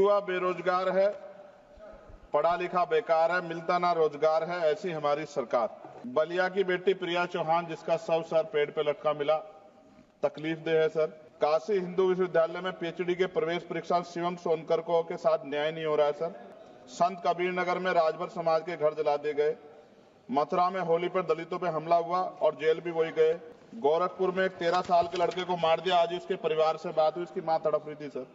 युवा बेरोजगार है, पढ़ा लिखा बेकार है, मिलता ना रोजगार है, ऐसी हमारी सरकार। बलिया की बेटी प्रिया चौहान जिसका शव सर पेड़ पे लटका मिला, तकलीफ दे है सर। काशी हिंदू विश्वविद्यालय में पीएचडी के प्रवेश परीक्षा शिवम सोनकर को के साथ न्याय नहीं हो रहा है सर। संत कबीर नगर में राजभर समाज के घर जला दिए गए। मथुरा में होली पर दलितों पे हमला हुआ और जेल भी वही गए। गोरखपुर में एक 13 साल के लड़के को मार दिया, आज उसके परिवार से बात हुई, उसकी मां तड़प रही थी सर।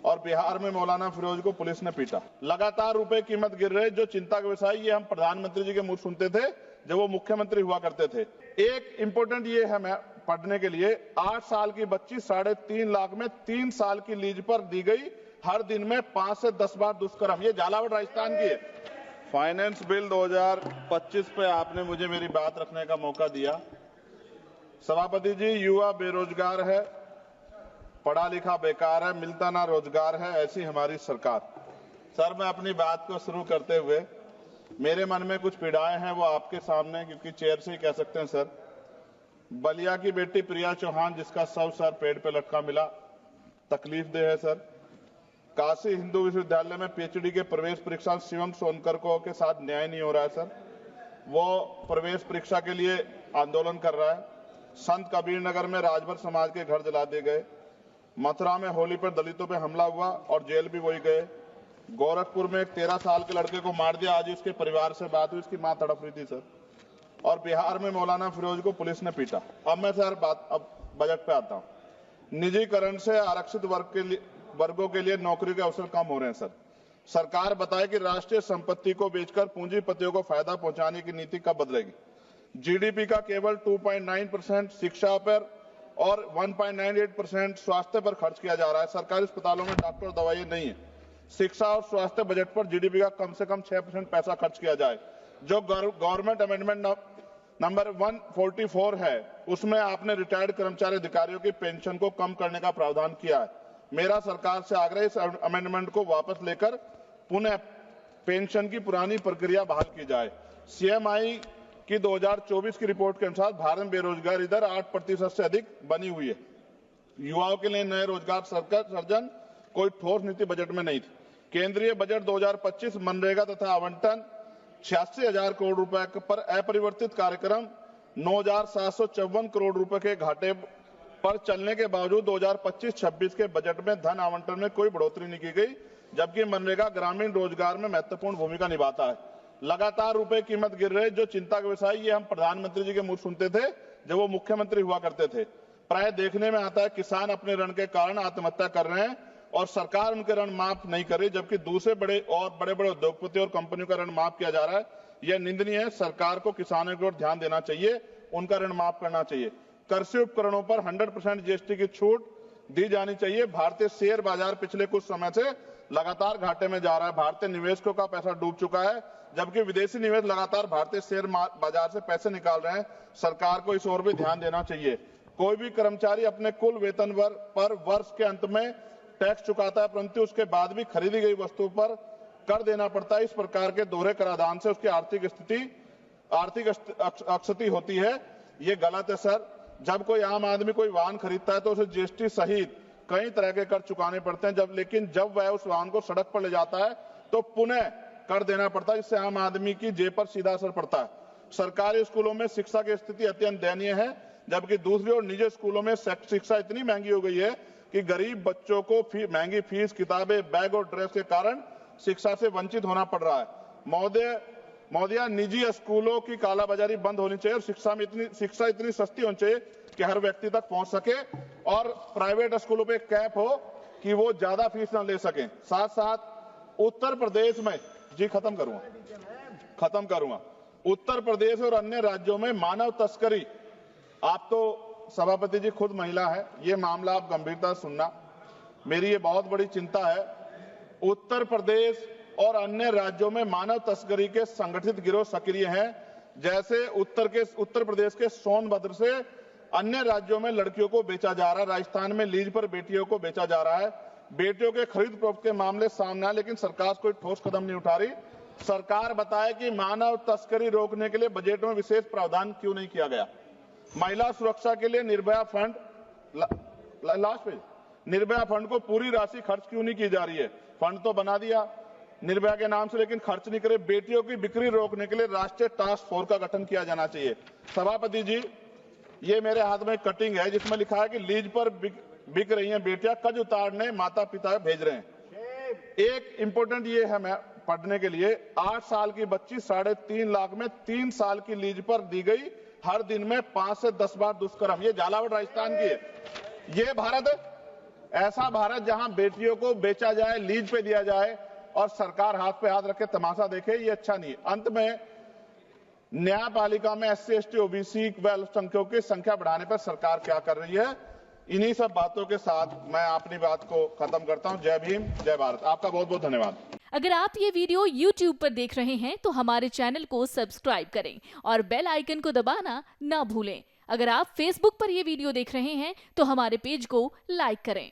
और बिहार में मौलाना फिरोज को पुलिस ने पीटा। लगातार रुपए कीमत गिर रहे, जो चिंता का विषय, ये हम प्रधानमंत्री जी के मुंह सुनते थे जब वो मुख्यमंत्री हुआ करते थे। एक इंपॉर्टेंट ये है मैं पढ़ने के लिए, 8 साल की बच्ची 3.5 लाख में 3 साल की लीज पर दी गई, हर दिन में 5 से 10 बार दुष्कर्म। ये झालावाड़ राजस्थान की है। फाइनेंस बिल 2025 पे आपने मुझे मेरी बात रखने का मौका दिया। सभापति जी, युवा बेरोजगार है, पढ़ा लिखा बेकार है, मिलता ना रोजगार है, ऐसी हमारी सरकार। सर, मैं अपनी बात को शुरू करते हुए, मेरे मन में कुछ पीड़ाएं हैं, वो आपके सामने क्योंकि चेयर से ही कह सकते हैं सर। बलिया की बेटी प्रिया चौहान जिसका शव सर पेड़ पे लटका मिला, तकलीफ दे है सर। काशी हिंदू विश्वविद्यालय में पीएचडी के प्रवेश परीक्षा शिवम सोनकर को के साथ न्याय नहीं हो रहा है सर। वो प्रवेश परीक्षा के लिए आंदोलन कर रहा है। संत कबीर नगर में राजभर समाज के घर जला दिए गए। मथुरा में होली पर दलितों पे हमला हुआ और जेल भी वही गए। गोरखपुर में एक 13 साल के लड़के को मार दिया, आज उसके परिवार से बात हुई, उसकी मां तड़प रही थी सर। और बिहार में मौलाना फिरोज को पुलिस ने पीटा। अब मैं सर अब बजट पे आता हूं। निजीकरण से आरक्षित वर्गों के लिए नौकरी के अवसर कम हो रहे हैं सर। सरकार बताए कि राष्ट्रीय संपत्ति को बेचकर पूंजीपतियों को फायदा पहुंचाने की नीति कब बदलेगी। जीडीपी का केवल 2.9% शिक्षा पर और 1.98% स्वास्थ्य पर खर्च किया जा रहा है। सरकारी अस्पतालों में डॉक्टर और दवाइयां नहीं है। शिक्षा और स्वास्थ्य बजट पर जीडीपी का कम से कम 6% पैसा खर्च किया जाए। जो गवर्नमेंट अमेंडमेंट नंबर 144 है, उसमें आपने रिटायर्ड कर्मचारी अधिकारियों की पेंशन को कम करने का प्रावधान किया है। मेरा सरकार से आग्रह, इस अमेंडमेंट को वापस लेकर पुनः पेंशन की पुरानी प्रक्रिया बहाल की जाए। सीएमआई की 2024 की रिपोर्ट के अनुसार भारत में बेरोजगारी दर 8% से अधिक बनी हुई है। युवाओं के लिए नए रोजगार सृजन कोई ठोस नीति बजट में नहीं थी। केंद्रीय बजट 2025 मनरेगा तथा आवंटन 86,000 करोड़ रुपए पर अपरिवर्तित कार्यक्रम 9,754 करोड़ रुपए के घाटे पर चलने के बावजूद 2025-26 के बजट में धन आवंटन में कोई बढ़ोतरी नहीं की गई, जबकि मनरेगा ग्रामीण रोजगार में महत्वपूर्ण भूमिका निभाता है। लगातार रुपए कीमत गिर रहे, जो चिंता का विषय, ये हम प्रधानमंत्री जी के मुंह सुनते थे जब वो मुख्यमंत्री हुआ करते थे। प्राय देखने में आता है किसान अपने ऋण के कारण आत्महत्या कर रहे हैं और सरकार उनके ऋण माफ नहीं कर रही, जबकि दूसरे बड़े उद्योगपति और कंपनियों का ऋण माफ किया जा रहा है। यह निंदनीय है। सरकार को किसानों की ओर ध्यान देना चाहिए, उनका ऋण माफ करना चाहिए। कृषि उपकरणों पर 100% जीएसटी की छूट दी जानी चाहिए। भारतीय शेयर बाजार पिछले कुछ समय से लगातार घाटे में जा रहा है। भारतीय निवेशकों का पैसा डूब चुका है, जबकि विदेशी निवेश लगातार भारतीय शेयर बाजार से पैसे निकाल रहे हैं। सरकार को इस ओर भी ध्यान देना चाहिए। कोई भी कर्मचारी अपने कुल वेतन पर वर्ष के अंत में टैक्स चुकाता है, परंतु उसके बाद भी खरीदी गई वस्तु पर कर देना पड़ता है। इस प्रकार के दोहरे कराधान से उसकी आर्थिक अक्षति होती है। ये गलत है सर। जब कोई आम आदमी कोई वाहन खरीदता है तो उसे जीएसटी सहित कई तरह के कर चुकाने पड़ते हैं, लेकिन जब वह उस वाहन को सड़क पर ले जाता है तो पुनः कर देना पड़ता है, जिससे आम आदमी की जेब पर सीधा असर पड़ता है। सरकारी स्कूलों में शिक्षा की स्थिति अत्यंत दयनीय है, जबकि दूसरी ओर निजी स्कूलों में शिक्षा इतनी महंगी हो गई है कि गरीब बच्चों को महंगी फीस, किताबें, बैग और ड्रेस के कारण शिक्षा से वंचित होना पड़ रहा है। महोदया, निजी स्कूलों की कालाबाजारी बंद होनी चाहिए और शिक्षा इतनी सस्ती होनी चाहिए कि हर व्यक्ति तक पहुंच सके, और प्राइवेट स्कूलों पे कैप हो कि वो ज्यादा फीस न ले सकें। साथ साथ उत्तर प्रदेश में, जी खत्म करूंगा, उत्तर प्रदेश और अन्य राज्यों में मानव तस्करी, आप तो सभापति जी खुद महिला है, ये मामला आप गंभीरता से सुनना, मेरी ये बहुत बड़ी चिंता है। उत्तर प्रदेश और अन्य राज्यों में मानव तस्करी के संगठित गिरोह सक्रिय हैं। जैसे उत्तर प्रदेश के सोनभद्र से अन्य राज्यों में लड़कियों को बेचा जा रहा है। राजस्थान में लीज पर बेटियों को बेचा जा रहा है। बेटियों के खरीद फरोख्त के मामले सामने आए, लेकिन सरकार कोई ठोस कदम नहीं उठा रही। सरकार बताए कि मानव तस्करी रोकने के लिए बजट में विशेष प्रावधान क्यों नहीं किया गया। महिला सुरक्षा के लिए Nirbhaya fund, last page, Nirbhaya fund को पूरी राशि खर्च क्यों नहीं की जा रही है। फंड तो बना दिया निर्भया के नाम से, लेकिन खर्च नहीं करे। बेटियों की बिक्री रोकने के लिए राष्ट्रीय टास्क फोर्स का गठन किया जाना चाहिए। सभापति जी, ये मेरे हाथ में कटिंग है जिसमें लिखा है कि लीज पर बिक रही हैं बेटियां, कर्ज उतारने माता पिता भेज रहे हैं। एक इंपॉर्टेंट ये है मैं पढ़ने के लिए, 8 साल की बच्ची 3.5 लाख में 3 साल की लीज पर दी गई, हर दिन में 5 से 10 बार दुष्कर्म। ये झालावाड़ राजस्थान की है। ये भारत है? ऐसा भारत जहां बेटियों को बेचा जाए, लीज पे दिया जाए और सरकार हाथ पे हाथ रखे तमाशा देखे, ये अच्छा नहीं है। अंत में न्यायपालिका में SC, ST, OBC व अल्पसंख्यकों की संख्या बढ़ाने पर सरकार क्या कर रही है? इन्हीं सब बातों के साथ मैं अपनी बात को खत्म करता हूं। जय भीम, जय भारत। आपका बहुत बहुत धन्यवाद। अगर आप ये वीडियो YouTube पर देख रहे हैं तो हमारे चैनल को सब्सक्राइब करें और बेल आइकन को दबाना ना भूलें। अगर आप Facebook पर ये वीडियो देख रहे हैं तो हमारे पेज को लाइक करें।